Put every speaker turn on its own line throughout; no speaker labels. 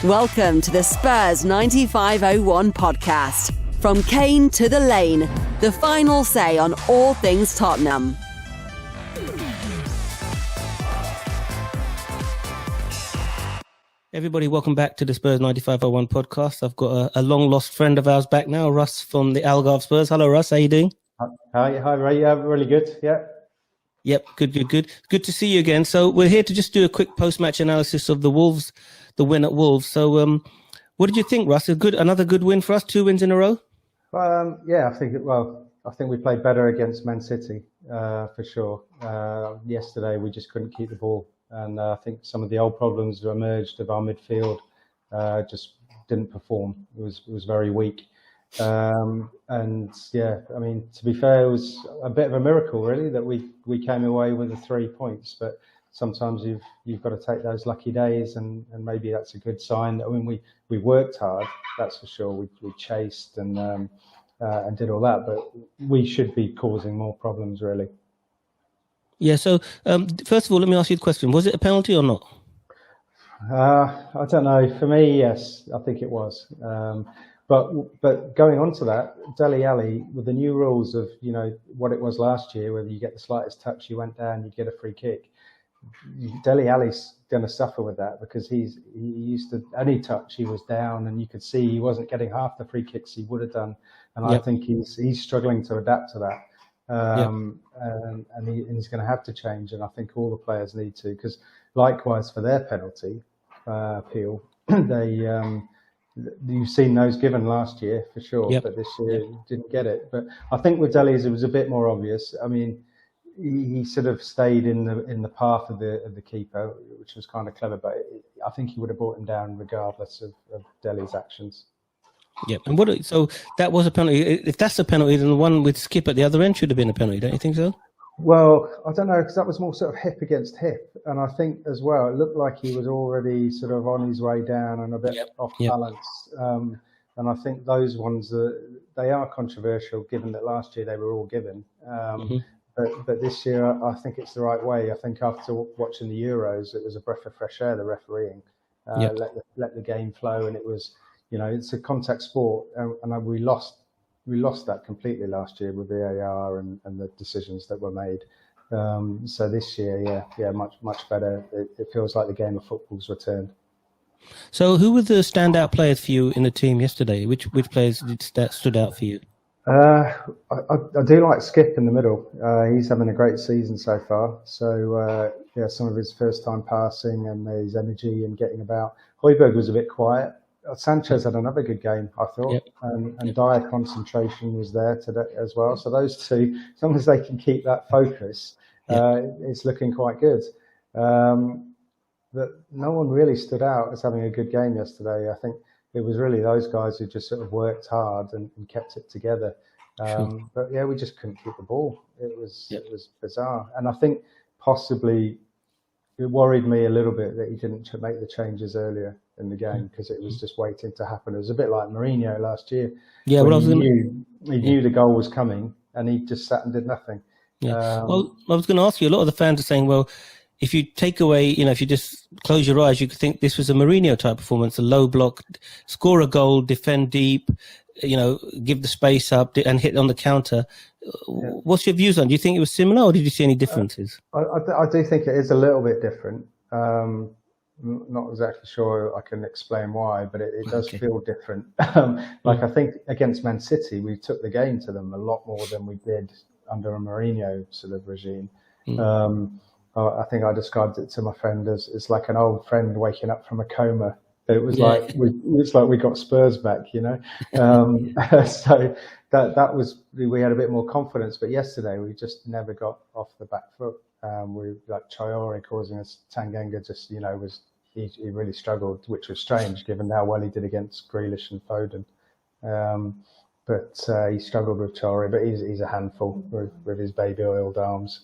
Welcome to the Spurs 9501 podcast. From Kane to the Lane, the final say on all things Tottenham.
Everybody, welcome back to the Spurs 9501 podcast. I've got a long-lost friend of ours back now, Russ from the Algarve Spurs. Hello, Russ. How you doing?
Hi, Ray. Yeah, really good. Yeah.
Yep, good. Good to see you again. So we're here to just do a quick post-match analysis of the Wolves, the win at Wolves. So what did you think, Russ? Another good win for us, 2 wins in a row?
Yeah, I think we played better against Man City, for sure. Yesterday, we just couldn't keep the ball. And I think some of the old problems that emerged of our midfield just didn't perform. It was very weak. And yeah, I mean, to be fair, it was a bit of a miracle, really, that we came away with the 3 points. But sometimes you've got to take those lucky days, and maybe that's a good sign. I mean, we worked hard, that's for sure. We chased and did all that, but we should be causing more problems, really.
Yeah. So first of all, let me ask you the question: was it a penalty or not?
I don't know. For me, yes, I think it was. But going on to that, Dele Alli, with the new rules of, what it was last year, whether you get the slightest touch, you went down, you get a free kick. Dele Alli's going to suffer with that because he used to, any touch, he was down, and you could see he wasn't getting half the free kicks he would have done. And yep. I think he's struggling to adapt to that. And he's going to have to change. And I think all the players need to, because likewise for their penalty appeal, you've seen those given last year for sure, yep. But this year didn't get it. But I think with Dele's it was a bit more obvious. I mean, he sort of stayed in the path of the keeper, which was kind of clever. But I think he would have brought him down regardless of Dele's actions.
Yeah, and so that was a penalty. If that's a penalty, then the one with Skip at the other end should have been a penalty. Don't you think so?
Well, I don't know, because that was more sort of hip against hip, and I think as well it looked like he was already sort of on his way down and a bit off balance. And I think those ones they are controversial, given that last year they were all given. But this year I think it's the right way. I think after watching the Euros, it was a breath of fresh air. The refereeing let the game flow, and it was. It's a contact sport, and we lost that completely last year with VAR and the decisions that were made. So this year, much better. It feels like the game of football's returned.
So who were the standout players for you in the team yesterday? Which players stood out for you?
I do like Skip in the middle. He's having a great season so far. So some of his first time passing and his energy and getting about. Højbjerg was a bit quiet. Sanchez had another good game, I thought, and dire concentration was there today as well. So those two, as long as they can keep that focus, it's looking quite good. But no one really stood out as having a good game yesterday. I think it was really those guys who just sort of worked hard and kept it together. But yeah, we just couldn't keep the ball. It was bizarre, and I think possibly it worried me a little bit that he didn't make the changes earlier in the game, because it was just waiting to happen. It was a bit like Mourinho last year. Yeah, well, he knew the goal was coming, and he just sat and did nothing.
Yeah. Well, I was going to ask you. A lot of the fans are saying, well, if you take away, if you just close your eyes, you could think this was a Mourinho type performance: a low block, score a goal, defend deep, give the space up and hit on the counter. What's your views on? Do you think it was similar, or did you see any differences?
I do think it is a little bit different. Not exactly sure I can explain why, but it does feel different. I think against Man City, we took the game to them a lot more than we did under a Mourinho sort of regime. I think I described it to my friend as it's like an old friend waking up from a coma. It was like we got Spurs back, So that was, we had a bit more confidence. But yesterday we just never got off the back foot. We like Traore causing us. Tanganga just he really struggled, which was strange given how well he did against Grealish and Foden. But he struggled with Traore, but he's a handful with his baby oiled arms.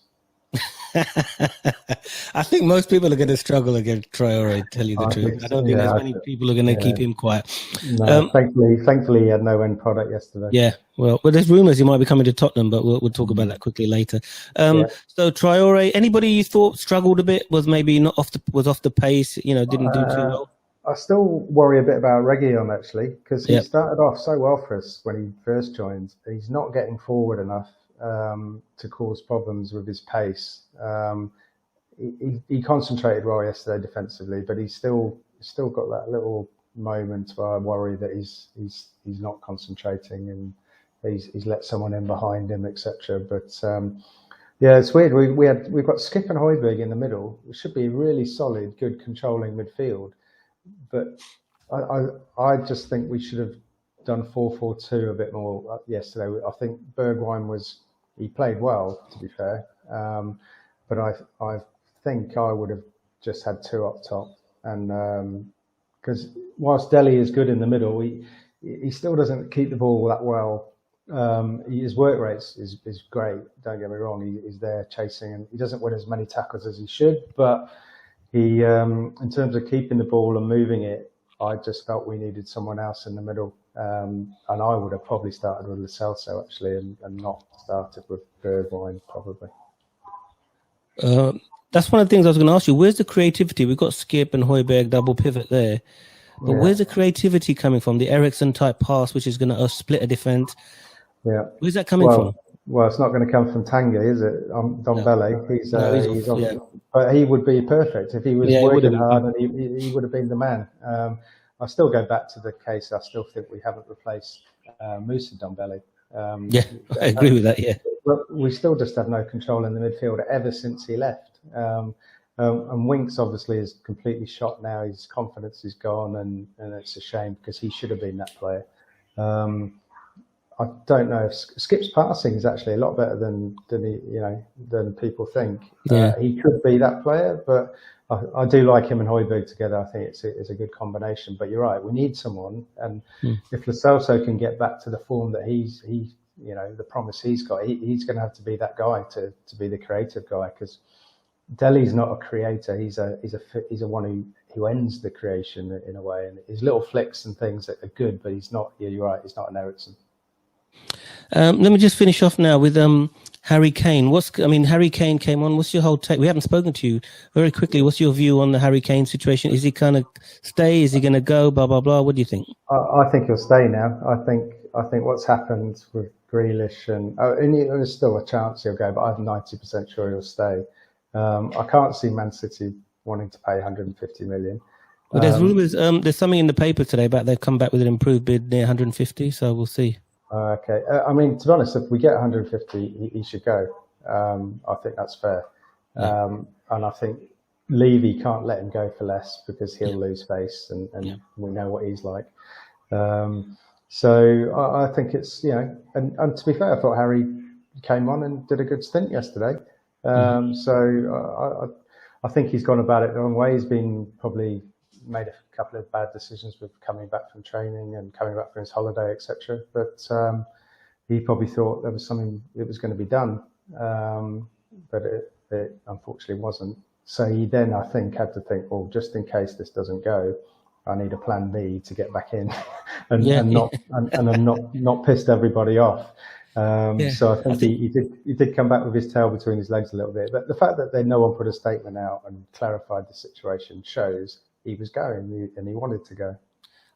I think most people are going to struggle against Traore, to tell you the truth. I don't think as many people are going to keep him quiet.
No, thankfully he had no end product yesterday.
Yeah, well, there's rumours he might be coming to Tottenham, but we'll talk about that quickly later. So Traore, anybody you thought struggled a bit, was maybe not off the pace, didn't do too well?
I still worry a bit about Reguilon actually, because he started off so well for us when he first joined. He's not getting forward enough to cause problems with his pace. He concentrated well yesterday defensively, but he's still got that little moment where I worry that he's not concentrating and he's let someone in behind him, etc. But yeah, it's weird. We've got Skip and Højbjerg in the middle. It should be a really solid, good controlling midfield. But I just think we should have done 4-4-2 a bit more yesterday. I think Bergwijn he played well, to be fair. But I think I would have just had two up top, and because whilst Dele is good in the middle, he still doesn't keep the ball that well. His work rate is great. Don't get me wrong. He's there chasing, and he doesn't win as many tackles as he should. But he, in terms of keeping the ball and moving it, I just felt we needed someone else in the middle. And I would have probably started with Lo Celso actually, and not started with Bergwijn probably.
That's one of the things I was going to ask you. Where's the creativity? We've got Skip and Højbjerg double pivot there. But where's the creativity coming from? The Eriksen type pass, which is going to split a defence. Yeah. Where's that coming from?
Well, it's not going to come from Tanguy, is it? Dombele. He's but he would be perfect if he was working hard, and he would have been the man. I still go back to the case. I still think we haven't replaced Moussa Dombele.
I agree with that. Yeah.
But we still just have no control in the midfield ever since he left. And Winks obviously is completely shot now. His confidence is gone, and it's a shame because he should have been that player. I don't know if Skip's passing is actually a lot better than people think. He could be that player, but I do like him and Højbjerg together. I think it's a good combination. But you're right, we need someone, and if Lo Celso can get back to the form that the promise he's got, he's going to have to be that guy to be the creative guy, because Dele's not a creator. He's a one who ends the creation in a way, and his little flicks and things are good, but he's not. Yeah, you're right. He's not an Eriksen.
Let me just finish off now with Harry Kane. Harry Kane came on. What's your whole take? We haven't spoken to you very quickly. What's your view on the Harry Kane situation? Is he kind of stay? Is he going to go? Blah blah blah. What do you think?
I think he'll stay now. I think what's happened with Grealish and there's still a chance he'll go, but I'm 90% sure he'll stay. I can't see Man City wanting to pay 150 million.
Well, there's rumours. There's something in the paper today about they've come back with an improved bid near 150. So we'll see.
Okay. To be honest, if we get 150, he should go. I think that's fair. And I think Levy can't let him go for less because he'll lose face, and we know what he's like. So I think it's, and to be fair, I thought Harry came on and did a good stint yesterday. So I think he's gone about it the wrong way. He's been probably made a couple of bad decisions with coming back from training and coming back from his holiday, etc. But he probably thought there was something that was going to be done, but it unfortunately wasn't. So he then, I think, had to think, well, just in case this doesn't go, I need a plan B to get back in, and not pissed everybody off. So I think he did come back with his tail between his legs a little bit. But the fact that no one put a statement out and clarified the situation shows he was going and he wanted to go.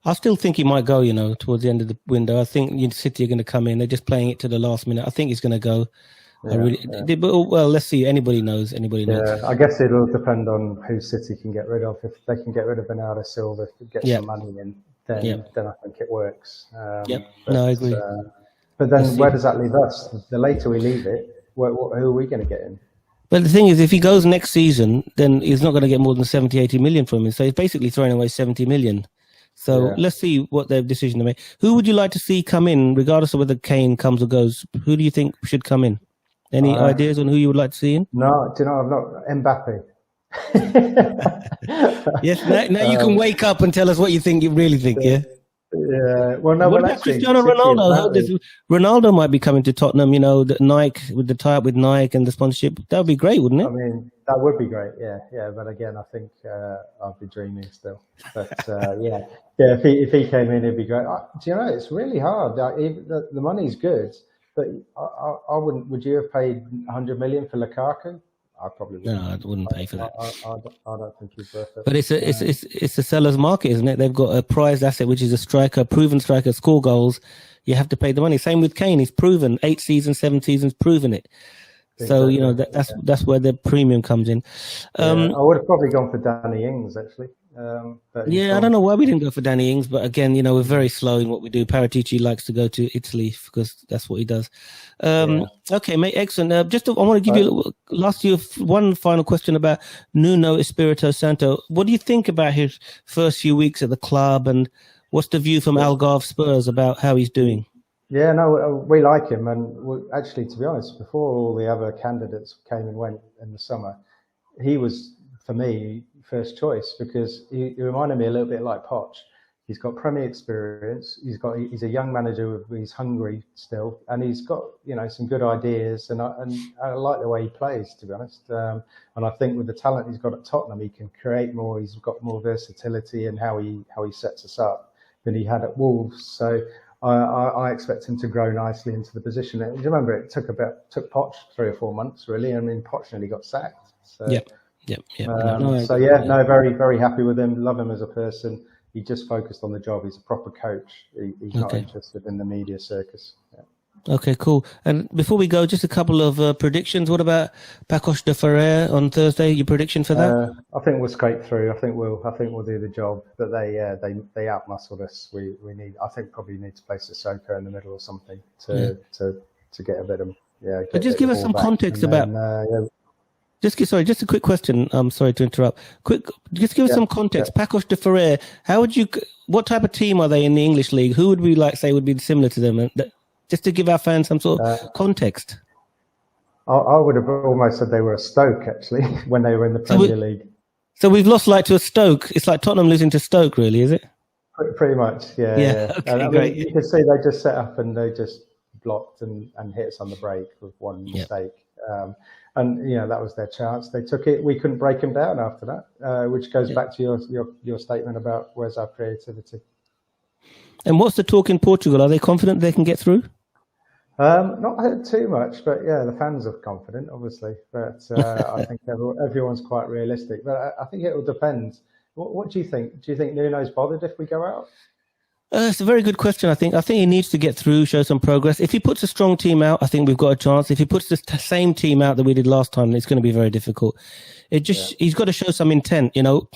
I still think he might go, towards the end of the window. I think City are going to come in. They're just playing it to the last minute. I think he's going to go. Well, let's see. Anybody knows.
Yeah, I guess it'll depend on who City can get rid of. If they can get rid of Bernardo Silva, get some money in, then I think it works.
No, I agree.
But then where does that leave us? The later we leave it, who are we going to get in?
But the thing is, if he goes next season, then he's not going to get more than 70, 80 million from him. So he's basically throwing away 70 million. So let's see what their decision to make. Who would you like to see come in, regardless of whether Kane comes or goes? Who do you think should come in? Any ideas on who you would like to see in?
No, do you know, I'm not Mbappe.
Yes, now you can wake up and tell us what you really think, yeah?
Yeah. Well, no.
What about Cristiano Ronaldo? Ronaldo might be coming to Tottenham. The Nike with the tie-up with Nike and the sponsorship. That would be great, wouldn't it?
I mean, that would be great. Yeah. But again, I think I'd be dreaming still. But if he came in, it'd be great. Do you know? It's really hard. The money's good, but I wouldn't. Would you have paid 100 million for Lukaku? I probably wouldn't.
No, I wouldn't pay for that.
I don't think he's worth it.
But it's a seller's market, isn't it? They've got a prized asset, which is a striker, proven striker, score goals. You have to pay the money. Same with Kane. He's proven 8 seasons, 7 seasons, proven it. So, you know, that's where the premium comes in.
I would have probably gone for Danny Ings, actually.
I don't know why we didn't go for Danny Ings, but again, you know, we're very slow in what we do. Paratici likes to go to Italy because that's what he does. Okay, mate, excellent. I want to give you one final question about Nuno Espirito Santo. What do you think about his first few weeks at the club, and what's the view from Algarve Spurs about how he's doing?
Yeah, no, we like him, and actually, to be honest, before all the other candidates came and went in the summer, he was, for me, first choice, because he reminded me a little bit like Poch. He's got Premier experience. He's a young manager. He's hungry still, and he's got, you know, some good ideas. And I like the way he plays, to be honest. And I think with the talent he's got at Tottenham, he can create more. He's got more versatility in how he sets us up than he had at Wolves. So I expect him to grow nicely into the position. And remember, it took Poch 3 or 4 months, really. I mean, Poch nearly got sacked. So, very, very happy with him. Love him as a person. He just focused on the job. He's a proper coach. He's not interested in the media circus. Yeah.
Okay, cool. And before we go, just a couple of predictions. What about Paços de Ferreira on Thursday? Your prediction for that?
I think we'll scrape through. I think we'll do the job. But they outmuscled us. I think probably need to place Sissoko in the middle or something to get a bit of
But just give us some context about. Just a quick question. I'm sorry to interrupt. Just give us some context. Paços de Ferreira. What type of team are they in the English league? Who would we say would be similar to them? Just to give our fans some sort of context.
I would have almost said they were a Stoke, actually, when they were in the Premier League. So
we've lost to a Stoke. It's like Tottenham losing to Stoke, really, is it?
Pretty much, yeah.
Okay, great.
You can see they just set up and they just blocked and hit us on the break with one mistake. And, you know, that was their chance. They took it. We couldn't break them down after that, which goes back to your statement about where's our creativity.
And what's the talk in Portugal? Are they confident they can get through?
Not heard too much, but the fans are confident, obviously. But I think everyone's quite realistic. But I think it will depend. What do you think? Do you think Nuno's bothered if we go out?
It's a very good question. I think he needs to get through, show some progress. If he puts a strong team out, I think we've got a chance. If he puts the same team out that we did last time, it's going to be very difficult. He's got to show some intent, you know.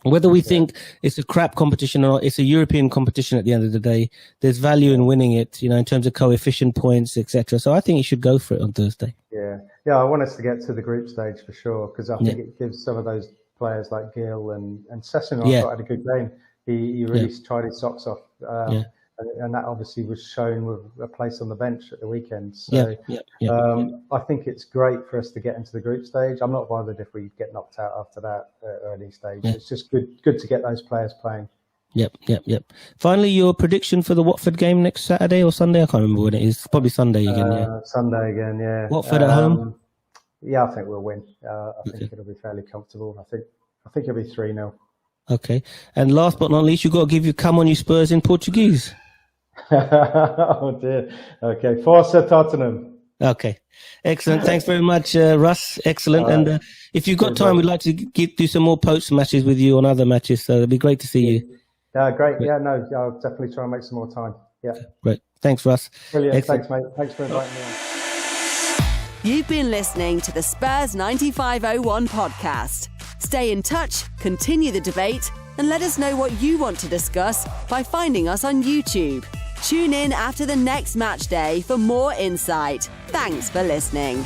Whether we think it's a crap competition or it's a European competition at the end of the day, there's value in winning it, you know, in terms of coefficient points, etc. So I think he should go for it on Thursday.
Yeah, I want us to get to the group stage for sure, because I think it gives some of those players like Gil and Sessegnon had a good game. He really tried his socks off, and that obviously was shown with a place on the bench at the weekend. So I think it's great for us to get into the group stage. I'm not bothered if we get knocked out after that early stage. It's just good to get those players playing.
Yep. Finally, your prediction for the Watford game next Saturday or Sunday? I can't remember when it is. Probably Sunday again.
Sunday again. Yeah.
Watford at home.
Yeah, I think we'll win. I think it'll be fairly comfortable. I think it'll be 3-0.
Okay. And last but not least, you've got to come on, you Spurs in Portuguese.
Oh dear. Okay. Força Tottenham.
Okay. Excellent. Thanks very much, Russ. Excellent. Right. And if you've got time, we'd like to do some more post matches with you on other matches. So it'd be great to see you.
Great. Yeah, no, I'll definitely try and make some more time. Yeah.
Great. Thanks, Russ.
Brilliant. Excellent. Thanks, mate. Thanks for inviting me on.
You've been listening to the Spurs 9501 podcast. Stay in touch, continue the debate, and let us know what you want to discuss by finding us on YouTube. Tune in after the next match day for more insight. Thanks for listening.